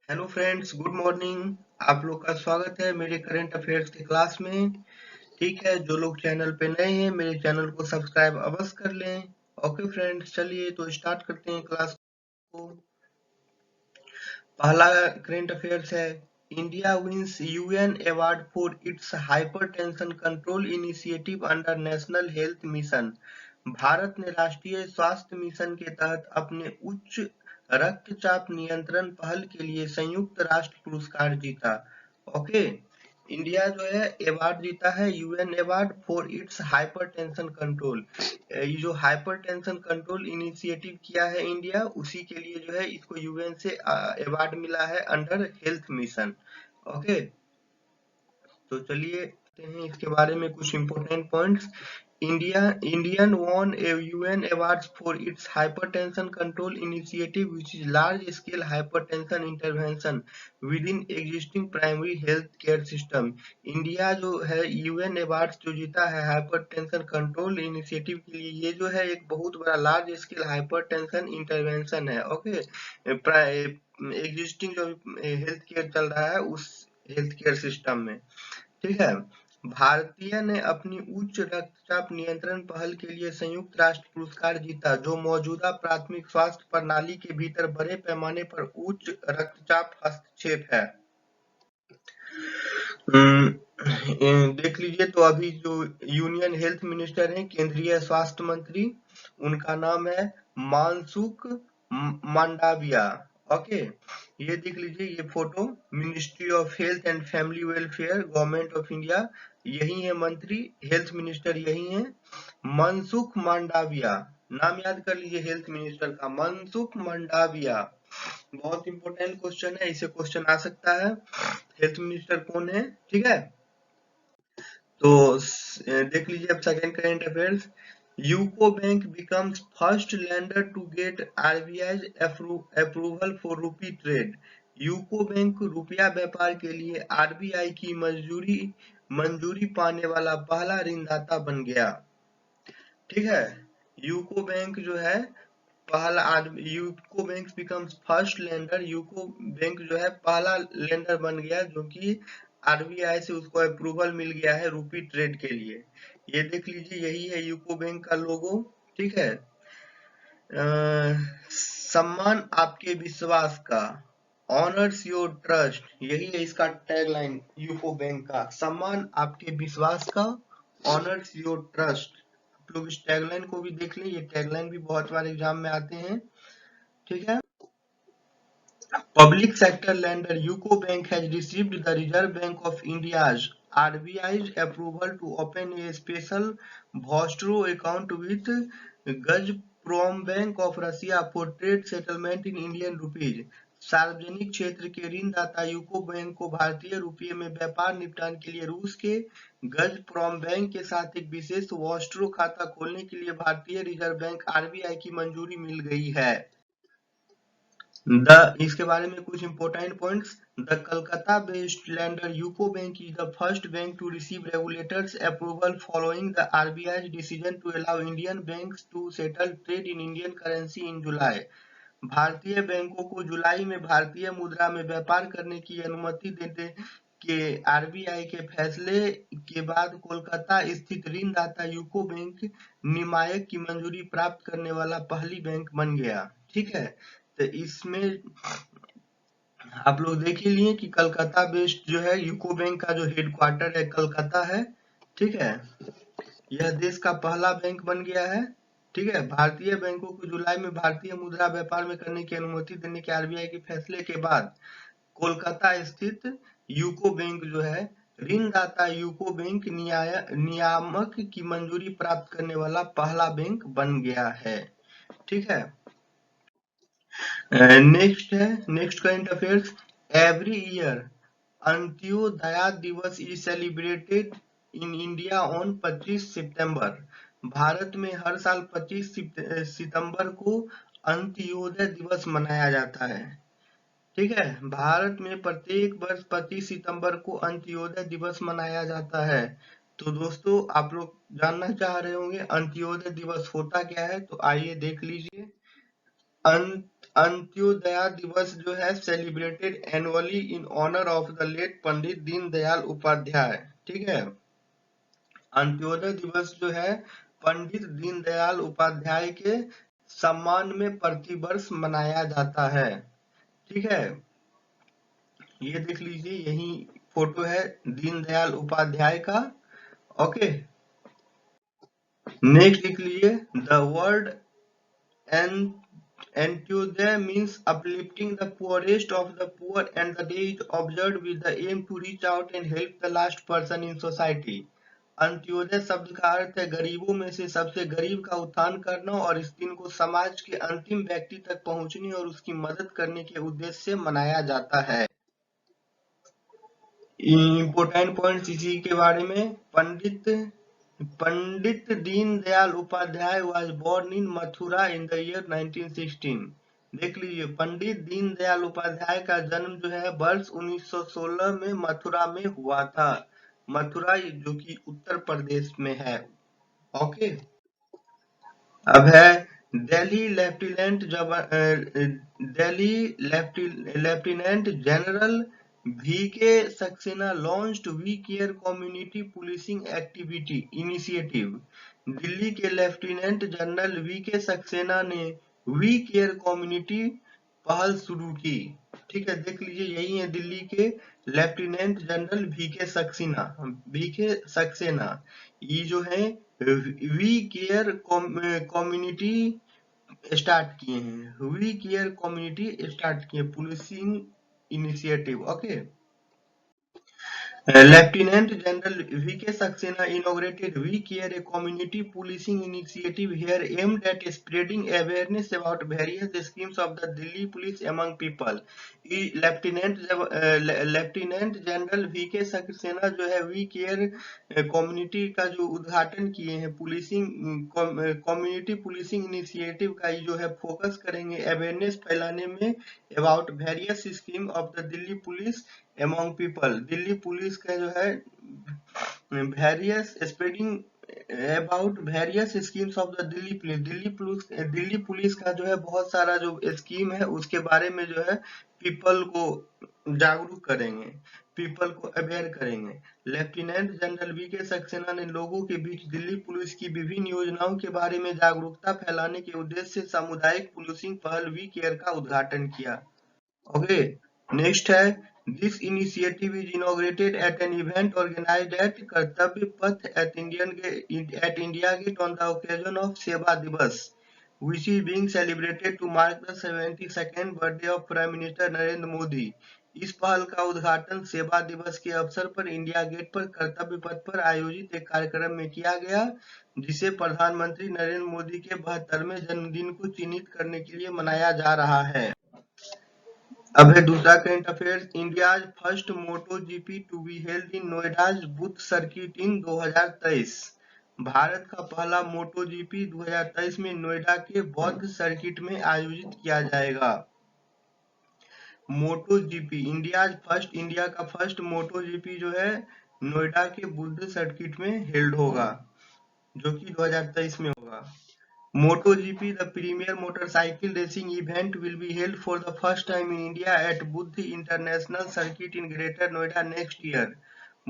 Hello friends, good morning. आप लोग का स्वागत है मेरे करंट अफेयर्स की क्लास में। ठीक है, जो लोग चैनल पे नए हैं मेरे चैनल को सब्सक्राइब अवश्य कर लें। ओके फ्रेंड्स, चलिए तो स्टार्ट करते हैं क्लास को। पहला करंट अफेयर्स है, India wins UN award for its hypertension control initiative under National Health Mission. भारत ने राष्ट्रीय स्वास्थ्य मिशन के तहत अपने उच्च रक्तचाप नियंत्रण पहल के लिए संयुक्त राष्ट्र पुरस्कार जीता। ओके, इंडिया जो है अवार्ड जीता है, UN award for its hypertension control. ये जो हाइपरटेंशन कंट्रोल इनिशिएटिव किया है इंडिया, उसी के लिए जो है इसको यूएन से अवार्ड मिला है अंडर हेल्थ मिशन। ओके, तो चलिए देखते हैं इसके बारे में कुछ important points. Indian won a UN awards for its hypertension control initiative, which is large scale hypertension intervention within existing primary health care system। India जो है यूएन अवार्ड जो जीता है हाइपरटेंशन कंट्रोल इनिशिएटिव के लिए, ये जो है एक बहुत बड़ा लार्ज स्केल हाइपरटेंशन इंटरवेंशन है। ओके, एग्जिस्टिंग जो हेल्थ केयर चल रहा है उस हेल्थ केयर सिस्टम में। ठीक है, भारतीय ने अपनी उच्च रक्तचाप नियंत्रण पहल के लिए संयुक्त राष्ट्र पुरस्कार जीता, जो मौजूदा प्राथमिक स्वास्थ्य प्रणाली के भीतर बड़े पैमाने पर उच्च रक्तचाप हस्तक्षेप है। देख लीजिए, तो अभी जो यूनियन हेल्थ मिनिस्टर हैं, केंद्रीय स्वास्थ्य मंत्री, उनका नाम है मानसुख मांडाविया। ओके, ये देख लीजिए, ये photo ministry of health and family welfare, government of India, यही है मंत्री, हेल्थ मिनिस्टर यही है, मनसुख मांडाविया। नाम याद कर लीजिए हेल्थ मिनिस्टर का, मनसुख मांडाविया। बहुत इंपॉर्टेंट क्वेश्चन है, इसे क्वेश्चन आ सकता है, हेल्थ मिनिस्टर कौन है। ठीक है, तो देख लीजिए अब second current affairs. UCO Bank becomes first lender to get RBI approval for rupee trade. UCO Bank रुपया व्यापार के लिए आरबीआई की मंजूरी पाने वाला पहला ऋणदाता बन गया। ठीक है, यूको बैंक जो है पहला, UCO Bank becomes first lender, UCO bank जो है पहला लेंडर बन गया जो कि आरबीआई से उसको अप्रूवल मिल गया है रूपी ट्रेड के लिए। ये देख लीजिए, यही है यूको बैंक का लोगो। ठीक है, सम्मान आपके विश्वास का, ऑनर्स योर ट्रस्ट, यही है इसका टैगलाइन यूको बैंक का, सम्मान आपके विश्वास का, ऑनर्स योर ट्रस्ट। आप लोग इस टैगलाइन को भी देख लें, ये टैगलाइन भी बहुत बार एग्जाम में आते हैं। ठीक है, public sector lender UCO Bank has received the Reserve Bank of India's RBI's approval to open a special Vostro account with Gazprombank of Russia for trade settlement in Indian rupees। सार्वजनिक क्षेत्र के ऋणदाता UCO bank को भारतीय रुपये में व्यापार निपटान के लिए रूस के गजप्रॉम बैंक के साथ एक विशेष वॉस्ट्रो खाता खोलने के लिए भारतीय रिजर्व बैंक आरबीआई की मंजूरी मिल गई है। इसके बारे में कुछ important points. The Calcutta based lender UCO bank is the first bank to receive regulator's approval following the RBI decision to allow Indian banks to settle trade in Indian currency in July. भारतीय बैंकों को जुलाई में भारतीय मुद्रा में व्यापार करने की अनुमति देने के आरबीआई के फैसले के बाद कोलकाता स्थित ऋणदाता यूको बैंक नियामक की मंजूरी प्राप्त करने वाला पहली बैंक बन गया। ठीक है, तो इसमें आप लोग देख ही लिए कि कलकत्ता बेस्ड जो है यूको बैंक का जो हेडक्वार्टर है कलकत्ता है। ठीक है, यह देश का पहला बैंक बन गया है। ठीक है, भारतीय बैंकों को जुलाई में भारतीय मुद्रा व्यापार में करने की अनुमति देने के आरबीआई के फैसले के बाद कोलकाता स्थित यूको बैंक जो है ऋणदाता यूको बैंक नियामक की मंजूरी प्राप्त करने वाला पहला बैंक बन गया है। ठीक है, नेक्स्ट है, next current affairs. Every year Antyodaya Diwas is celebrated in India on 25 सितंबर। भारत में हर साल 25 सितंबर को अंत्योदय दिवस मनाया जाता है। ठीक है, भारत में प्रत्येक वर्ष 25 सितंबर को अंत्योदय दिवस मनाया जाता है। तो दोस्तों, आप लोग जानना चाह रहे होंगे अंत्योदय दिवस होता क्या है, तो आइए देख लीजिए। अंत्योदया दिवस जो है celebrated annually in honour of the late Pandit Deendayal Upadhyaya. ठीक है, अंत्योदय दिवस जो है पंडित दीनदयाल उपाध्याय के सम्मान में प्रतिवर्ष मनाया जाता है। ठीक है, ये देख लीजिए, यही फोटो है दीनदयाल उपाध्याय का। ओके, नेक्स्ट लिख लीजिए, the word Antyodaya means uplifting the poorest of the poor, and the day is observed with the aim to reach out and help the last person in society. Antyodaya शब्द का अर्थ है गरीबों में से सबसे गरीब का उत्थान करना, और इस दिन को समाज के अंतिम व्यक्ति तक पहुंचने और उसकी मदद करने के उद्देश्य से मनाया जाता है। इम्पोर्टेंट पॉइंट्स इसी के बारे में, पंडित Deendayal Upadhyay was born in Mathura in the year 1916। देख लीजिए, पंडित दीनदयाल उपाध्याय का जन्म जो है वर्ष 1916 में मथुरा में हुआ था। मथुरा जो कि उत्तर प्रदेश में है। ओके, अब है Delhi lieutenant general V K. Saxena launched we care community policing activity initiative. Delhi के लेफ्टिनेंट जनरल वी.के. सक्सेना ने वी केयर कम्युनिटी पहल शुरू की। ठीक है, देख लीजिए, यही है दिल्ली के लेफ्टिनेंट जनरल वी.के. सक्सेना। ये जो है वी केयर कम्युनिटी स्टार्ट किए हैं, वी केयर कम्युनिटी स्टार्ट किए, policing initiative. Okay, Lieutenant General V.K. Saxena inaugurated We Care, a community policing initiative here aimed at spreading awareness about various schemes of the Delhi police among people। Lieutenant general V.K. Saxena जो है we care community का जो उद्घाटन किए हैं, community policing initiative का जो है फोकस करेंगे अवेयरनेस फैलाने में about various scheme of the Delhi police among people। Delhi police का जो है various spreading about various schemes of the Delhi police का जो है बहुत सारा जो स्कीम है उसके बारे में जो है पीपल को जागरूक करेंगे, पीपल को अवेयर करेंगे। Lieutenant general V K. सक्सेना ने लोगों के बीच दिल्ली पुलिस की विभिन्न योजनाओं के बारे में जागरूकता फैलाने के उद्देश्य से सामुदायिक पुलिसिंग पहल वी केयर का उद्घाटन किया। ओके, नेक्स्ट है, this initiative is inaugurated at an event organized at Kartavya Path at India Gate on the occasion of Seva Divas, which is being celebrated to mark the 72nd birthday of Prime Minister Narendra Modi. इस पहल का उद्घाटन सेवा दिवस के अवसर पर India gate पर कर्तव्य पथ पर आयोजित एक कार्यक्रम में किया गया, जिसे प्रधानमंत्री नरेंद्र मोदी के 72वें जन्मदिन को चिन्हित करने के लिए मनाया जा रहा है। अब है दूसरा current affairs, India first Moto GP to be held in Noida's Buddh circuit in 2023। भारत का पहला मोटो जीपी 2023 में नोएडा के बौद्ध सर्किट में आयोजित किया जाएगा। मोटो जीपी इंडिया का फर्स्ट मोटो जीपी जो है नोएडा के बुद्ध सर्किट में हेल्ड होगा, जो कि 2023 में होगा। MotoGP, the premier motorcycle racing event, will be held for the first time in India at Buddh International Circuit in Greater Noida next year।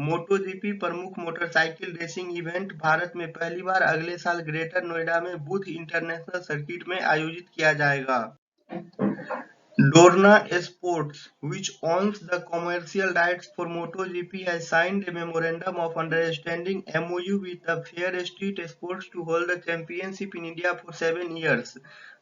MotoGP प्रमुख मोटरसाइकिल रेसिंग इवेंट भारत में पहली बार अगले साल ग्रेटर नोएडा में बुद्ध इंटरनेशनल सर्किट में आयोजित किया जाएगा। Dorna Sports, which owns the commercial rights for MotoGP, has signed a memorandum of understanding (MOU) with the Fair Street Sports to hold the championship in India for 7 years।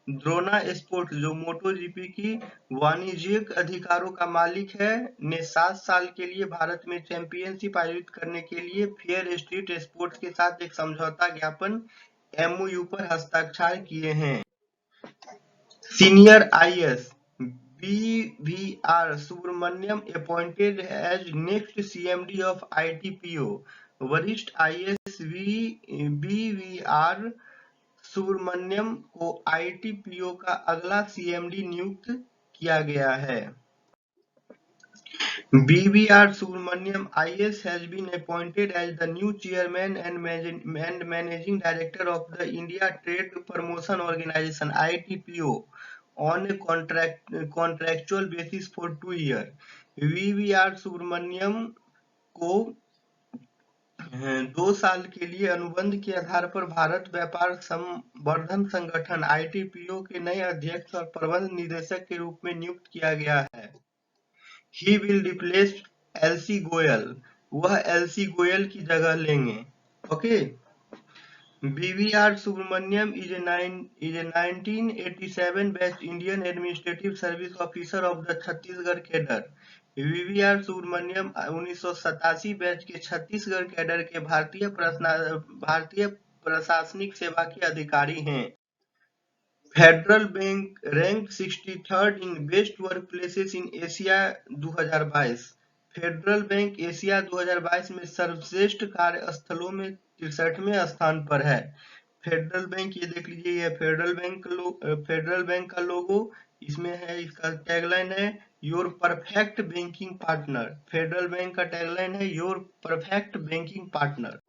Drona sports जो MotoGP की वाणिज्यिक अधिकारों का मालिक है, ने 7 साल के लिए भारत में चैंपियनशिप आयोजित करने के लिए फेयर स्ट्रीट स्पोर्ट्स के साथ एक समझौता ज्ञापन MOU पर हस्ताक्षर किए हैं। Senior IAS BVR Subramaniam appointed as next CMD of ITPO। वरिष्ठ IAS BVR सुब्रमण्यम को ITPO का अगला CMD नियुक्त किया गया है। BVR Subramaniam IAS has been appointed as the new chairman and managing director of the India Trade Promotion Organization (ITPO). on a contractual basis for 2 years. VVR Subramaniam को 2 साल के लिए अनुबंध के आधार पर भारत व्यापार संवर्धन संगठन ITPO के नए अध्यक्ष और प्रबंध निदेशक के रूप में नियुक्त किया गया है। He will replace LC Goyal, वह LC गोयल की जगह लेंगे। Okay. BVR Subramaniam is a 1987 batch Indian Administrative Service Officer of the Chhattisgarh cadre. VVR Subrahmanyam 1987 batch के छत्तीसगढ़ कैडर के भारतीय प्रशासनिक सेवा के अधिकारी हैं। Federal bank rank 63rd in best work places in Asia 2022। Federal bank Asia 2022 में सर्वश्रेष्ठ कार्यस्थलों में 63वें स्थान पर है। फेडरल बैंक, ये देख लीजिए, ये फेडरल बैंक का लोगो इसमें है। इसका टैगलाइन है your perfect banking partner. Federal Bank का टैगलाइन है your perfect banking partner.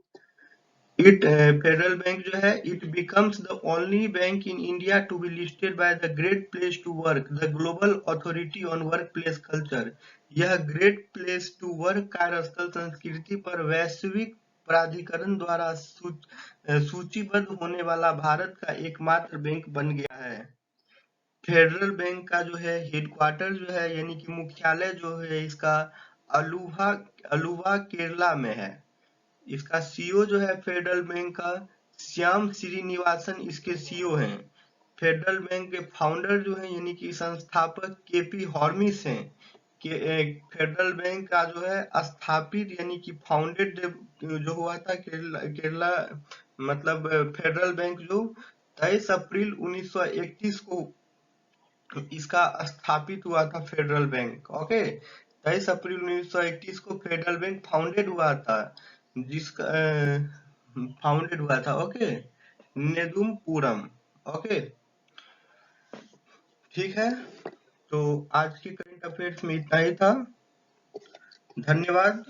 Federal Bank जो है, it becomes the only bank in India to be listed by the Great Place to Work, the global authority on work place culture. यह Great Place to Work कार्यस्थल संस्कृति पर वैश्विक प्राधिकरण द्वारा सूचीबद्ध होने वाला भारत का एकमात्र बैंक बन गया है। फेडरल बैंक का जो है हेडक्वार्टर जो है, यानी कि मुख्यालय जो है इसका अलुवा केरला में है। इसका सीईओ जो है फेडरल बैंक का श्याम श्रीनिवासन इसके सीईओ हैं। फेडरल बैंक के फाउंडर जो है, यानी कि संस्थापक केपी हॉर्मिस हैं। फेडरल बैंक का जो है स्थापित यानी कि फाउंडेड जो हुआ था केरला मतलब फेडरल बैंक जो 23 अप्रैल 1931 को इसका स्थापित हुआ था फेडरल बैंक। ओके, 23 अप्रैल 1931 को फेडरल बैंक फाउंडेड हुआ था, जिसका फाउंडेड हुआ था। ओके, नेदुमपुरम। ओके, ठीक है। तो आज की करंट अफेयर्स में इतना ही था। धन्यवाद।